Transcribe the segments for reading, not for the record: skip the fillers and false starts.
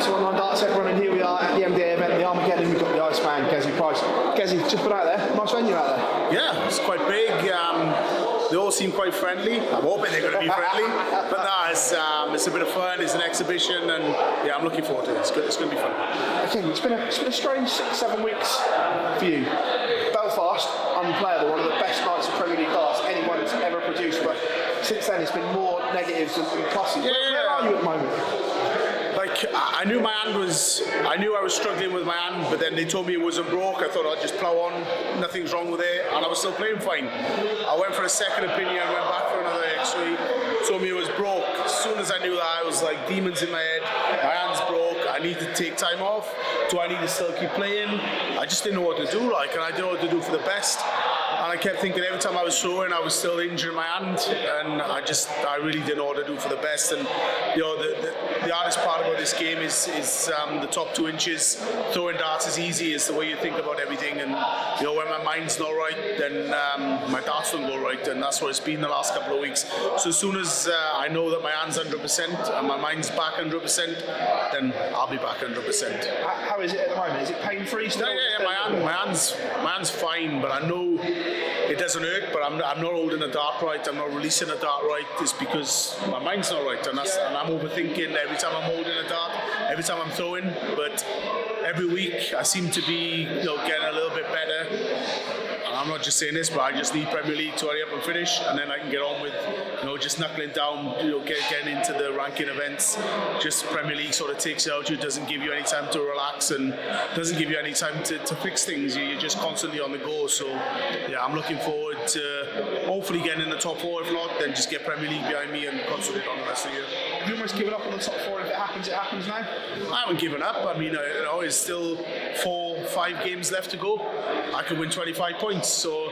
to Online Darts, everyone, and here we are at the MDA event, the Armageddon. We've got the Iceman, Gezzy Price. Gezzy, just put out there, nice venue out there. Yeah, it's quite big. They all seem quite friendly. I'm hoping they're going to be friendly. But no, it's a bit of fun, it's an exhibition, and yeah, I'm looking forward to it. It's going to be fun. Okay, it's been a strange 6-7 weeks for you. Belfast, unplayable, one of the best nights of Premier League darts anyone's ever produced, but since then it's been more negatives than pluses. Where are you at the moment? Like, I knew I was struggling with my hand, but then they told me it wasn't broke. I thought I'd just plough on, nothing's wrong with it, and I was still playing fine. I went for a second opinion, went back for another x-ray, told me it was broke. As soon as I knew that, I was like demons in my head. My hand's broke, I need to take time off. Do I need to still keep playing? I just didn't know what to do, and I didn't know what to do for the best. And I kept thinking every time I was throwing, I was still injuring my hand, and I really didn't know what to do for the best. And the hardest part about this game is the top 2 inches. Throwing darts is easy, it's the way you think about everything. And when my mind's not right, then my darts don't go right, and that's what it's been the last couple of weeks. So as soon as I know that my hand's 100% and my mind's back 100%, then I'll be back 100%. How is it at the moment? Is it pain-free still? Yeah. My hand's fine, but I know it doesn't hurt, but I'm not holding a dart right, I'm not releasing a dart right. It's because my mind's not right, and I'm overthinking every time I'm holding a dart, every time I'm throwing. But every week I seem to be getting a little bit better. And I'm not just saying this, but I just need Premier League to hurry up and finish, and then I can get on with just knuckling down, getting into the ranking events. Just Premier League sort of takes you out. It doesn't give you any time to relax and doesn't give you any time to fix things. You're just constantly on the go. So yeah, I'm looking forward to hopefully getting in the top 4. If not, then just get Premier League behind me and concentrate on the rest of the year. Have you almost given up on the top 4? If it happens now? I haven't given up. I mean, it's still 4-5 games left to go. I could win 25 points. So,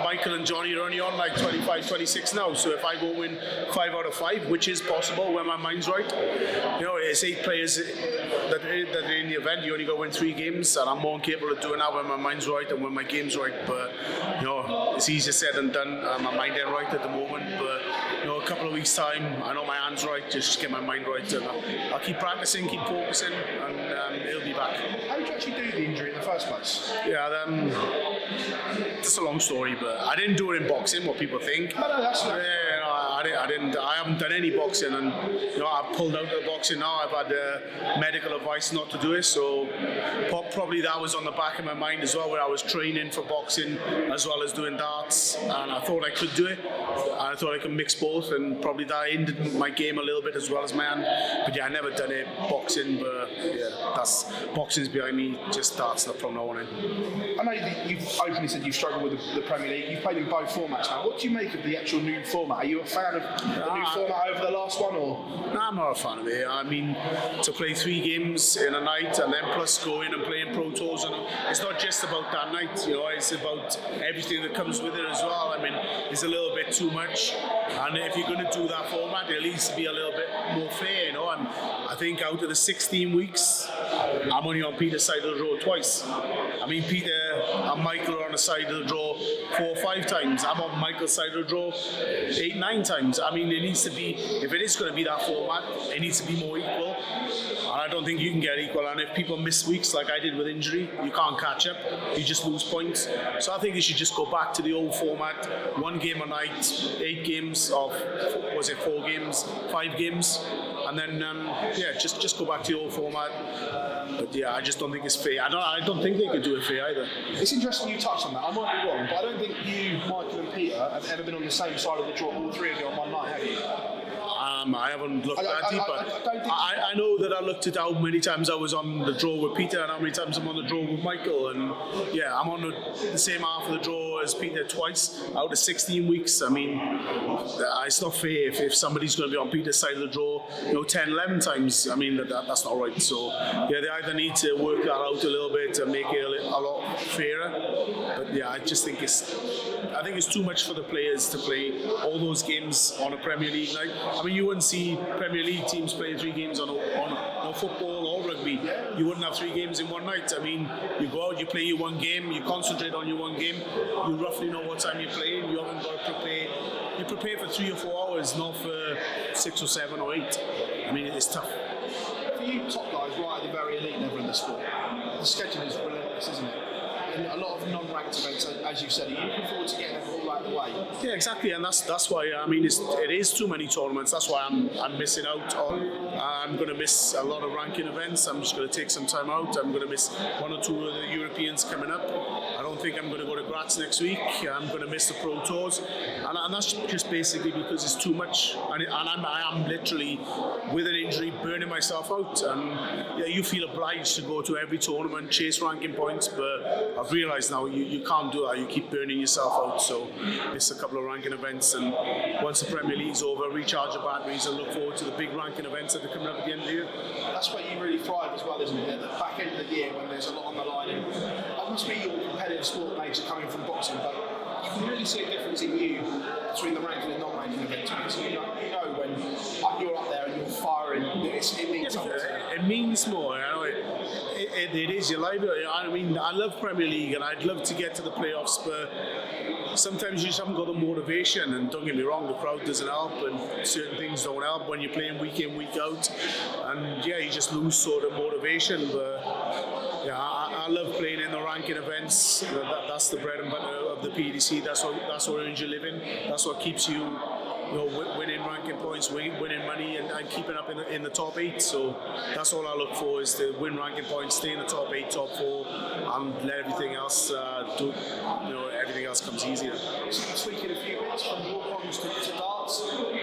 Michael and Johnny are only on like 25, 26 now. So if I go win 5 out of 5, which is possible when my mind's right, it's 8 players that are in the event. You only got to win 3 games, and I'm more capable of doing that when my mind's right and when my game's right. But it's easier said than done. My mind ain't right at the moment, but a couple of weeks' time, I know my hand's right. Just get my mind right, and I'll keep practicing, keep focusing, and it'll be back. How did you actually do the injury in the first place? Yeah, it's a long story, but I didn't do it in boxing. What people think. No, that's not. I didn't. I haven't done any boxing, and I've pulled out of the boxing now. I've had medical advice not to do it, so probably that was on the back of my mind as well, where I was training for boxing as well as doing darts, and I thought I could do it. I thought I could mix both, and probably that hindered my game a little bit as well as my hand. But yeah, I never done it boxing, but yeah, boxing's behind me. Just darts from now on in. I know that you've openly said you've struggled with the Premier League. You've played in both formats now. What do you make of the actual new format? Are you a fan of the new format over the last one, or? No, I'm not a fan of it. I mean, to play 3 games in a night and then plus go in and play in Pro Tours, and it's not just about that night. It's about everything that comes with it as well. I mean, it's a little bit too much, and if you're going to do that format, it needs to be a little bit more fair. I think out of the 16 weeks, I'm only on Peter's side of the draw twice. I mean, Peter and Michael are on the side of the draw 4 or 5 times. I'm on Michael's side of the draw 8, 9 times. I mean, it needs to be, if it is going to be that format, it needs to be more equal. And I don't think you can get equal. And if people miss weeks like I did with injury, you can't catch up. You just lose points. So I think you should just go back to the old format. 1 game a night, 8 games of, 4 games, 5 games. And then, just go back to the old format. But yeah, I just don't think it's fair. I don't think they could do it fair either. It's interesting you touched on that. I might be wrong, but I don't think you, Michael and Peter have ever been on the same side of the draw, all 3 of you on one night, have you? I haven't looked that deep, but I know that I looked at how many times I was on the draw with Peter and how many times I'm on the draw with Michael, and yeah, I'm on the same half of the draw as Peter twice out of 16 weeks. I mean, it's not fair if somebody's going to be on Peter's side of the draw 10, 11 times. I mean, that's not right. So yeah, they either need to work that out a little bit and make it a lot fairer. But yeah, I just think it's too much for the players to play all those games on a Premier League night. I mean, you wouldn't see Premier League teams playing 3 games on football or rugby. You wouldn't have 3 games in one night. I mean, you go out, you play your 1 game, you concentrate on your 1 game, you roughly know what time you're playing, you haven't got to prepare. You prepare for 3 or 4 hours, not for 6 or 7 or 8. I mean, it's tough. For you top guys right at the very elite level in the sport, the schedule is relentless, isn't it? And a lot of non-ranked events, as you said, are you looking forward to getting them all out of the way? Yeah, exactly, and that's why it is too many tournaments. That's why I'm missing out on. I'm going to miss a lot of ranking events. I'm just going to take some time out. I'm going to miss one or two of the Europeans coming up. I don't think I'm going to go to Graz next week. I'm going to miss the Pro Tours, and that's just basically because it's too much. And I am literally with an injury burning myself out. And yeah, you feel obliged to go to every tournament, chase ranking points, but I've realised now you can't do that. You keep burning yourself out. So miss a couple of ranking events, and once the Premier League's over, recharge the batteries and look forward to the big ranking events that are coming up at the end of the year. That's where you really thrive as well, isn't it? At the back end of the year when there's a lot on the line, and that must be your competitive sport mates are coming from boxing, but you can really see a difference in you between the ranking and non-ranking events, because you know when you're up there and you're firing, it means something. It means more. You know, it is your livelihood. I mean, I love Premier League and I'd love to get to the playoffs, but sometimes you just haven't got the motivation. And don't get me wrong, the crowd doesn't help, and certain things don't help when you're playing week in, week out. And yeah, you just lose sort of motivation. But yeah, I love playing in the ranking events. That's the bread and butter of the PDC. That's what earns you living. That's what keeps you. Winning ranking points, winning money, and keeping up in the top 8. So that's all I look for, is to win ranking points, stay in the top 8, top 4, and let everything else everything else comes easier. So tweaking a few bits from walk-ons to darts.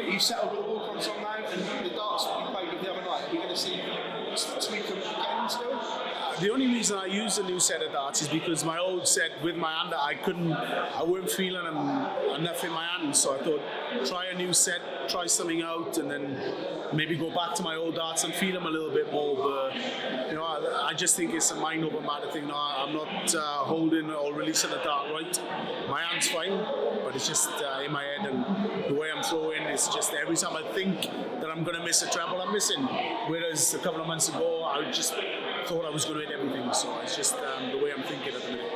You settled with the walk-ons on now, and the darts you played with the other night. We're going to see tweak them again still. The only reason I used the new set of darts is because my old set with my hand, I weren't feeling them enough in my hand, so I thought try a new set, try something out, and then maybe go back to my old darts and feel them a little bit more. But I just think it's a mind over matter thing now. I'm not holding or releasing the dart right. My hand's fine, but it's just in my head, and the way I'm throwing, it's just every time I think that I'm going to miss a treble, I'm missing. Whereas a couple of months ago, I just thought I was going to hit everything. So it's just the way I'm thinking at the minute.